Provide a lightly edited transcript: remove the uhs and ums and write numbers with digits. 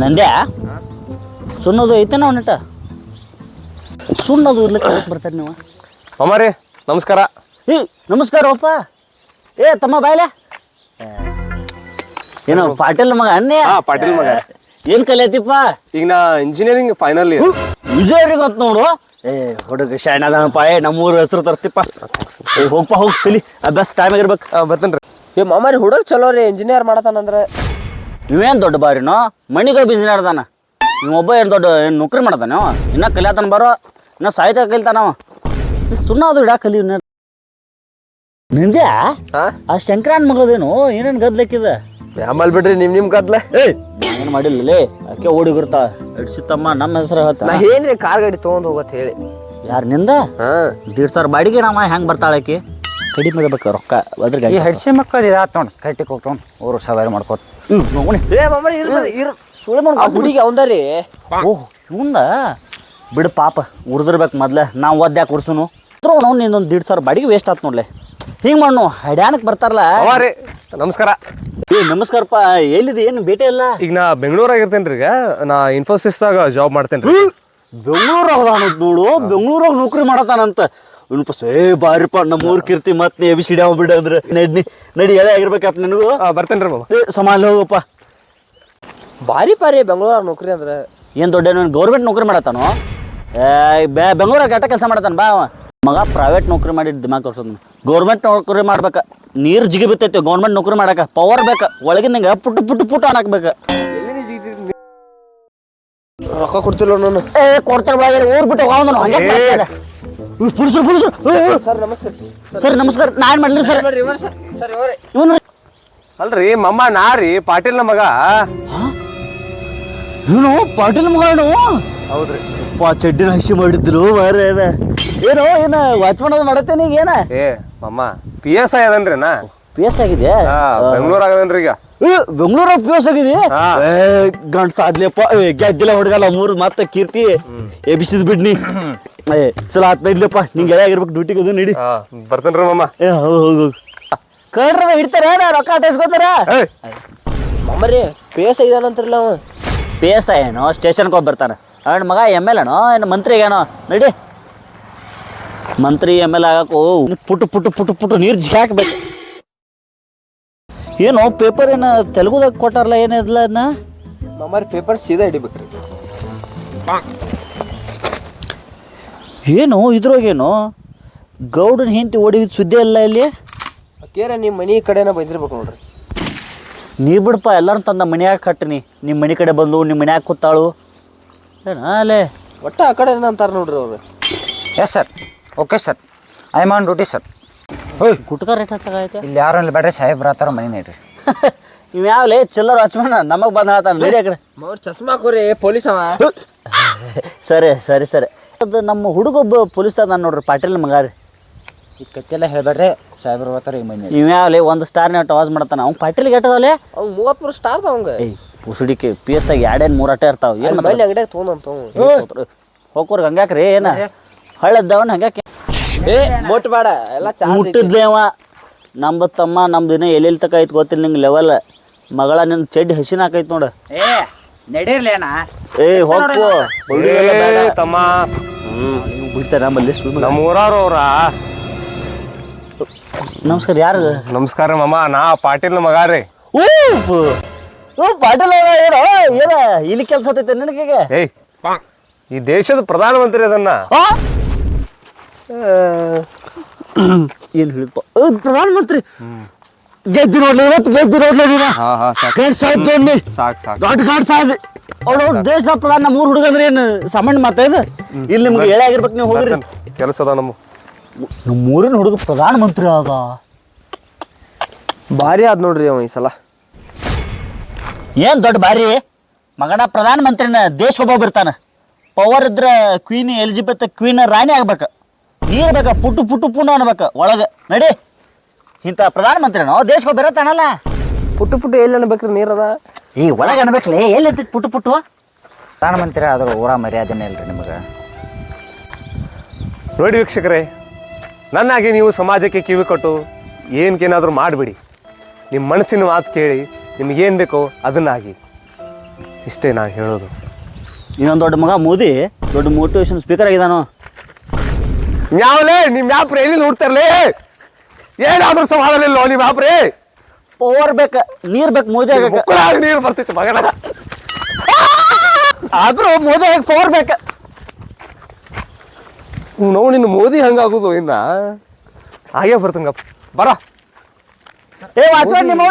ನಂದ್ಯಾ ಸುಣ್ಣದು ಐತೆನ ಅವನಟ ಸುಣ್ಣದು ಇರ್ಲಿಕ್ಕೆ ಬರ್ತಾರೆ ನೀವು ಅಮ್ಮಾರಿ ನಮಸ್ಕಾರ. ನಮಸ್ಕಾರಪ್ಪ. ತಮ್ಮ ಬಾಯ್ಲೆ ಏನೋ ಪಾಟೀಲ್ ಮಗ ಅನ್ನೇ. ಪಾಟೀಲ್ ಮಗ. ಏನ್ ಕಲಿಯತಿಪ್ಪ? ಈಗ ನಾ ಇಂಜಿನಿಯರಿಂಗ್ ಫೈನಲ್ ಇಯರ್. ಇಂಜಿನಿಯರಿಂಗ್ ಅಂತ ನೋಡು. ಹುಡುಗ ಶಾಣದನಪ್ಪ. ನಮ್ಮೂರು ಹೆಸರು ತರ್ತಿಪ್ಪ. ಹೋಗ್ಪ ಹೋಗಿ ಕಲಿ. ಅಭ್ಯಾಸ ಟೈಮ್ ಆಗಿರ್ಬೇಕು. ಬರ್ತೇನ್ರಿ. ಮಾಮಾರಿ ಹುಡುಗ ಚಲೋ ರೀ, ಇಂಜಿನಿಯರ್ ಮಾಡತಾನಂದ್ರೆ. ನೀವೇನು ದೊಡ್ಡ ಬಾರಿನೋ ಮಣಿಗೆ ಬಿಸ್ನೆಸ್ ಆಡ್ದಾನ. ನೀವೊಬ್ಬ ಏನು ದೊಡ್ಡ ಏನು ನೌಕರಿ ಮಾಡ್ತಾನೆ ಅವ. ಇನ್ನ ಕಲಿಯತಾನ ಬರೋ, ಇನ್ನ ಸಾಹಿತ್ಯ ಕಲಿತಾನವ. ಸುಣ್ಣ ಅದು ಇಡಾ ಕಲಿ. ನಂದ್ಯಾ ಆ ಶಂಕರನ್ ಮಗಳದೇನು ಏನೇನು ಗದ್ಲಕ್ಕಿದ? ಆಮೇಲೆ ಬಿಡ್ರಿ ನಿಮ್ ಗದ್ಲೆ. ಏನು ಮಾಡಿಲ್ಲಲೇ ಆಕೆ ಓಡಿಗಿರ್ತಾ ಇಡ್ಸಿತ್ತಮ್ಮ ನಮ್ಮ ಹೆಸರು ಹೇಳ್ತಾ. ನಾ ಏನ್ರಿ ಕಾರ್ ಗಾಡಿ ತೊಗೊಂಡ್ ಹೋಗತ್ ಹೇಳಿ. ಯಾರು ನಿಂದ? 1,500 ಬಾಡಿಗೆ ನಮ್ಮ ಹೆಂಗೆ ಬರ್ತಾಳೆ ಆಕಿ? ಕಡಿಮೆ ಇರ್ಬೇಕು ರೊಕ್ಕ. ಅದ್ರ ಗಾಡಿ ಹಡ್ಸಿ ಮಕ್ಕಳು ಇದಾತ್ ನೋಡಿ ಕಟ್ಟಿಗೆ ಹೋಗ್ತಾವ್ ಊರು ಸವಾರಿ ಮಾಡ್ಕೋತ. ಹುಡುಗಿ ಅವಂದರಿ. ಓಹ್ ಇವಂದ ಬಿಡು ಪಾಪ ಉರ್ದಿರ್ಬೇಕು ಮೊದ್ಲೆ. ನಾವು ಒದ್ಯಾಕೆ ಉರ್ಸುನು ನಾವು ನಿಂದೊಂದು 1,500 ಬಾಡಿಗೆ ವೇಸ್ಟ್ ಆತ್ ನೋಡ್ಲೆ. ಹಿಂಗೆ ಮಾಡು ಹಡ್ಯಾನಕ್ಕೆ ಬರ್ತಾರಲ್ಲ. ನಮಸ್ಕಾರ. ನಮಸ್ಕಾರಪ್ಪ. ಎಲ್ಲಿದೆ ಏನು ಭೇಟಿ ಇಲ್ಲ? ಈಗ ನಾ ಬೆಂಗಳೂರಾಗ ಇರ್ತೇನ್ರಿ. ಈಗ ನಾ ಇನ್ಫೋಸಿಸ್ದಾಗ ಜಾಬ್ ಮಾಡ್ತೇನ್ರಿ. ಬೆಂಗಳೂರಾಗ ಅನ್ನೋದು ನೋಡು. ಬೆಂಗಳೂರಾಗ ನೌಕರಿ ಮಾಡತಾನಂತ. ಬಾರಿಪ್ಪ ನಮ್ಮೂರ್ ಕೀರ್ತಿ ಮತ್ತೆ ಎಬಿ ಸಿಡಿ ಬಿಡ ಅಂದ್ರೆ ನಡಿ ಎಳೆ ಆಗಿರ್ಬೇಕಪ್ಪ ನಿನಗೂ. ಬರ್ತೇನ್ರಿ ಬಾಬಾ. ಸಮಾನ ಹೋಗಪ್ಪ. ಬಾರಿ ಪಾರಿ ಬೆಂಗಳೂರಾಗ ನೌಕರಿ ಅಂದ್ರೆ ಏನು ದೊಡ್ಡ ಗೌರ್ಮೆಂಟ್ ನೌಕರಿ ಮಾಡತ್ತಾನು? ಬೆಂಗಳೂರಾಗ ಆಟ ಕೆಲಸ ಮಾಡತಾನ ಬಾ ಅವ. ಮಗ ಪ್ರೈವೇಟ್ ನೌಕರಿ ಮಾಡಿ ದಿಮಾಗ್ ತೋರ್ಸೋದು. ಗೌರ್ಮೆಂಟ್ ನೌಕರಿ ಮಾಡ್ಬೇಕ. ನೀರು ಜಿಗಿ ಬಿತ್ತೈತಿ ಗೌರ್ಮೆಂಟ್ ನೌಕರಿ ಮಾಡಕ. ಪವರ್ ಬೇಕ ಒಳಗಿಂದಂಗ ಪುಟ್ಟು ಪುಟ್ಟು ಪುಟ್ಟು ಅನ್ನಕ್ಬೇಕ. ರೊಕ್ಕ ಕೊಡ್ತಿಲ್ಲ ನಾನು. ಕೊಡ್ತಾರೆ ಊರ್ ಬಿಟ್ಟು ಪುರುಷರು ಪುರುಷರು. ಸರ್ ನಮಸ್ಕಾರ. ಸರ್ ನಮಸ್ಕಾರ. ನಾ ಏನ್ ಮಾಡ್ಲಿ ಸರ್? ಇವನು ಅಲ್ರಿ ಮಮ್ಮ ನಾ ರೀ ಪಾಟೀಲ್ನ ಮಗ. ಇವನು ಪಾಟೀಲ್ ಮಗ. ಹೌದ್ರಿ. ಚಡ್ಡಿನ ಹಸಿ ಮಾಡಿದ್ರು ಮಾರ. ಏನೋ ಏನ ವಾಚ್ಮನ್ ಅದು ಮಾಡತ್ತೇನೆ ಈಗ ಏನ? ಮಮ್ಮ PSI ಅದನ್ರಿ ನಾ. PS ಆಗಿದೆ? ಬೆಂಗಳೂರು ಆಗದನ್ರಿ ಈಗ. ಬೆಂಗಳೂರಾಗ PS ಆಗಿದೆ? ಗಂಡ್ ಸಾದ್ಲಿಯಪ್ಪ. ಗೆದ್ದಿಲ್ಲ ಹುಡುಗಲ್ಲ ಮೂರು ಮತ್ತೆ ಕೀರ್ತಿ ಎಬಿಸಿದ್ ಬಿಡ್ನಿ. ಚಲೋ ಆತ್ ನಡ್ಲಿಪ್ಪ. ನಿಂಗೆ ಎಳೆ ಆಗಿರ್ಬೇಕು ಡ್ಯೂಟಿಗೆ. ಅದು ನಡಿ. ಬರ್ತೇನ್ರಿ ಮಮ್ಮ. ಹೋಗು ಕಳ್ರ ಹಿಡ್ತಾರ ರೊಕ್ಕ ಅಟೈಸ್ಕೋತಾರ. ಮಾಮಾರಿ ಪೇಸ್ ಇದಾನಂತ್ರಲ್ಲ ಅವ. PSI ಏನೋ ಸ್ಟೇಷನ್ಗೆ ಹೋಗಿ ಬರ್ತಾನೆ. ಅವನ ಮಗ ML ಏನೋ ಏನು ಮಂತ್ರಿಗೇನೋ. ನಡಿ ಮಂತ್ರಿ ML ಆಗಕ್ಕೂ ಪುಟ್ಟು ಪುಟ್ಟು ಪುಟ್ಟು ಪುಟ್ಟು ನೀರು ಜಿಗಿ ಹಾಕ್ಬೇಕು. ಏನು ಪೇಪರ್ ಏನು ತೆಲುಗುದಾಗ ಕೊಟ್ಟಾರಲ್ಲ ಏನಿಲ್ಲ ಅದನ್ನ? ಮಾಮಾರಿ ಪೇಪರ್ ಸೀದಾ ಹಿಡಿಬೇಕ್ರಿ. ಏನು ಇದ್ರಾಗೇನು ಗೌಡನ ಹೆಂಡತಿ ಓಡಿದ ಸುದ್ದಿ ಅಲ್ಲ ಇಲ್ಲಿ. ಕೇರ ನಿಮ್ಮ ಮನೆ ಕಡೆನ ಬಂದಿರ್ಬೇಕು ನೋಡ್ರಿ. ನೀ ಬಿಡಪ್ಪ ಎಲ್ಲರೂ ತಂದ ಮನ್ಯಾಗ ಕಟ್ಟಿನಿ. ನಿಮ್ಮ ಮನೆ ಕಡೆ ಬಂದು ನಿಮ್ಮ ಮನ್ಯಾಗ ಕೂತಾಳು ಏನ ಅಲ್ಲೇ ಒಟ್ಟ ಆ ಕಡೆ ಅಂತಾರೆ ನೋಡ್ರಿ ಅವ್ರು. Yes sir. Okay sir. I am on duty sir. Gutka rate ಹಚ್ಚಾಗೈತೆ ಇಲ್ಲಿ ಯಾರು ಇಲ್ಲಿ ಬೇಡ್ರಿ ಸಾಹೇಬ್ರ ಹತ್ತಾರ ಮನೆ ನೋಡ್ರಿ. ಇವ್ ಯಾವಲೇ ಚಿಲ್ಲರ್ ವಾಚ್ಮನ್ ನಮಗೆ ಬಂದ ಹೇಳ್ತಾನೆ. ಬೇರೆ ಆ ಕಡೆ ಚಸ್ಮಾ ಹಾಕೋರಿ ಪೊಲೀಸ್ ಅವ. ಸರಿ ಸರಿ ಸರಿ. ಅದು ನಮ್ಮ ಹುಡುಗೊಬ್ಬ ಪೊಲೀಸ್ ನಾನು ನೋಡ್ರಿ ಪಾಟೀಲ್ ಮಗ ರೀ. ಈ ಕತ್ತೆಲ್ಲ ಹೇಳ್ಬೇಡ್ರಿ ಸಾಹೇಬ್ರ ಹತ್ತಾರ ಈ ಮನೆ. ಇವ್ ಯಾವಲೇ ಒಂದು ಸ್ಟಾರ್ನ ಟವಾಜ್ ಮಾಡ್ತಾನ. ಅವ್ನು ಪಾಟೀಲ್ಗೆ ಎಟ್ಟದವಲೇ? ಅವ್ನು 33 ಸ್ಟಾರ್ ಅವಂಗ. ಪುಸುಡಿಕೆ PSI 2-3 ಅಟ್ಟ ಇರ್ತಾವ. ಏನು ಮನೆ ಅಂಗಡಿಯಾಗ ತೊಗೊಂಡಂತ ಹೋಗೋರ್ಗೆ ಹಂಗ್ಯಾಕ್ರಿ ಏನ ಹಳ್ಳದ್ದವನ್ ಹಂಗ್ಯಾಕೆ ಮುಟ್ ಬೇಡ ಎಲ್ಲ ಮುಟ್ಟಿದ್ಲೇ ಅವ. ನಮ್ದು ತಮ್ಮ ನಮ್ದು ಇನ್ನೂ ಎಲ್ಲೆಲ್ಲಿ ತಕ ಐತೆ ಗೊತ್ತಿಲ್ಲ ನಿಂಗೆ ಲೆವೆಲ್. ಮಗಳ ನಿನ್ನ ಚಡ್ಡಿ ಹಸಿನ ಹಾಕೈತೆ ನೋಡು. ನಡೀರ್ಲೇನ ಹೋಗ್ಕೋ ತಮ್ಮ. ಬಿಡ್ತಾರೆ ನಮ್ಮಲ್ಲಿ. ನಮ್ಮ ಊರವ್ರ. ನಮಸ್ಕಾರ. ಯಾರು? ನಮಸ್ಕಾರ ಮಮ್ಮ. ನಾ ಪಾಟೀಲ್ನ ಮಗ ರೀ. ಪಾಟೀಲ್ ಏನೋ ಏನ ಇಲ್ಲಿ ಕೆಲಸ ಹತ್ತೈತೆ ನಿನಗೆ? ಈ ದೇಶದ ಪ್ರಧಾನಮಂತ್ರಿ ಅದನ್ನ ಏನು ಹೇಳಿದ್ಪ ಪ್ರಧಾನಮಂತ್ರಿ ಗೆದ್ದಿ ನೋಡ್ಲಿ. ಇವತ್ತು ಗೆದ್ದಿ ನೋಡ್ಲಿ. ದೊಡ್ಡ ಗಾಡ್ ಸಾಧ್ಯ ಅವಳು ದೇಶದ ಪ್ರಧಾನ. ನಮ್ಮ ಊರು ಹುಡುಗ ಅಂದ್ರೆ ಏನು ಸಾಮಾನ್ಯ ಮಾತಾ ಇದು? ಇಲ್ಲಿ ನಿಮ್ಗೆ ಹೇಳಿ ಆಗಿರ್ಬೇಕು. ನೀವು ಹೋಗ್ರಿ ಕೆಲಸ ಅದ. ನಮ್ಮ ಊರಿನ ಹುಡುಗ ಪ್ರಧಾನಮಂತ್ರಿ ಆದ. ಭಾರಿ ಆದ್ ನೋಡ್ರಿ ಅವ ಈ ಸಲ. ಏನು ದೊಡ್ಡ ಬಾರಿ ಮಗನ ಪ್ರಧಾನಮಂತ್ರಿನ ದೇಶ ಒಬ್ಬೊಬ್ಬ ಪವರ್ ಇದ್ರೆ ಕ್ವೀನ್ ಎಲಿಜಬೆತ್ ಕ್ವೀನ್ ರಾಣಿ ಆಗ್ಬೇಕು. ನೀರು ಬೇಕಾ ಪುಟ್ಟು ಪುಟ್ಟು ಪುಣ್ಣು ಅನ್ಬೇಕು ಒಳಗೆ. ನಡಿ ಇಂಥ ಪ್ರಧಾನಮಂತ್ರಿನೋ ದೇಶಕ್ಕೆ ಬೇರತ್ತಾನಲ್ಲ. ಪುಟ್ಟು ಪುಟ್ಟು ಎಲ್ಲಿ ಅನ್ಬೇಕ್ರಿ ನೀರದ? ಈ ಒಳಗೆ ಅನ್ಬೇಕಲೇ. ಎಲ್ಲಿ ಇರ್ತೈತಿ ಪುಟ್ಟು ಪುಟ್ಟು? ಪ್ರಧಾನಮಂತ್ರಿ ಆದರೂ ಊರ ಮರ್ಯಾದೆನೇ ಇಲ್ರಿ ನಿಮಗೆ. ನೋಡಿ ವೀಕ್ಷಕರೇ, ನನ್ನಾಗಿ ನೀವು ಸಮಾಜಕ್ಕೆ ಕಿವಿ ಕೊಟ್ಟು ಏನಕ್ಕೇನಾದರೂ ಮಾಡಿಬಿಡಿ. ನಿಮ್ಮ ಮನಸ್ಸಿನ ಮಾತು ಕೇಳಿ ನಿಮಗೇನು ಬೇಕೋ ಅದನ್ನಾಗಿ. ಇಷ್ಟೇ ನಾ ಹೇಳೋದು. ಇನ್ನೊಂದು ದೊಡ್ಡ ಮಗ ಮೋದಿ ದೊಡ್ಡ ಮೋಟಿವೇಶನ್ ಸ್ಪೀಕರ್ ಆಗಿದಾನು. ಮ್ಯಾವ್ಲೇ ನಿಮ್ಮ ಮ್ಯಾಪ್ರಿ ಎಲ್ಲಿ ನೋಡ್ತಾರಲೇ? ಏನಾದ್ರೂ ಸಮಾಧಾನ ಇಲ್ಲೋ ನಿಮ್ಮ ಮ್ಯಾಪ್ರಿ? ಪವರ್ ಬೇಕ, ನೀರ್ ಬೇಕು ಮೋದಿ ಆಗಕ್ಕೆ. ಮುಕ್ಕಳಾಗ ನೀರು ಬರ್ತಿತ್ತು ಮಗನ. ಆದ್ರೂ ಮೋದಿ ಆಗಕ್ಕೆ ಪವರ್ ಬೇಕ. ನೋಡಿ ನಿನ್ನ ಮೋದಿ ಹಂಗಾಗೋದು ಇನ್ನ ಹಾಗೆ ಬರ್ತಂಗಪ್ಪ ಬರ. ಏ ವಾಚ್ಮನ್ ನಿಮ್ಮ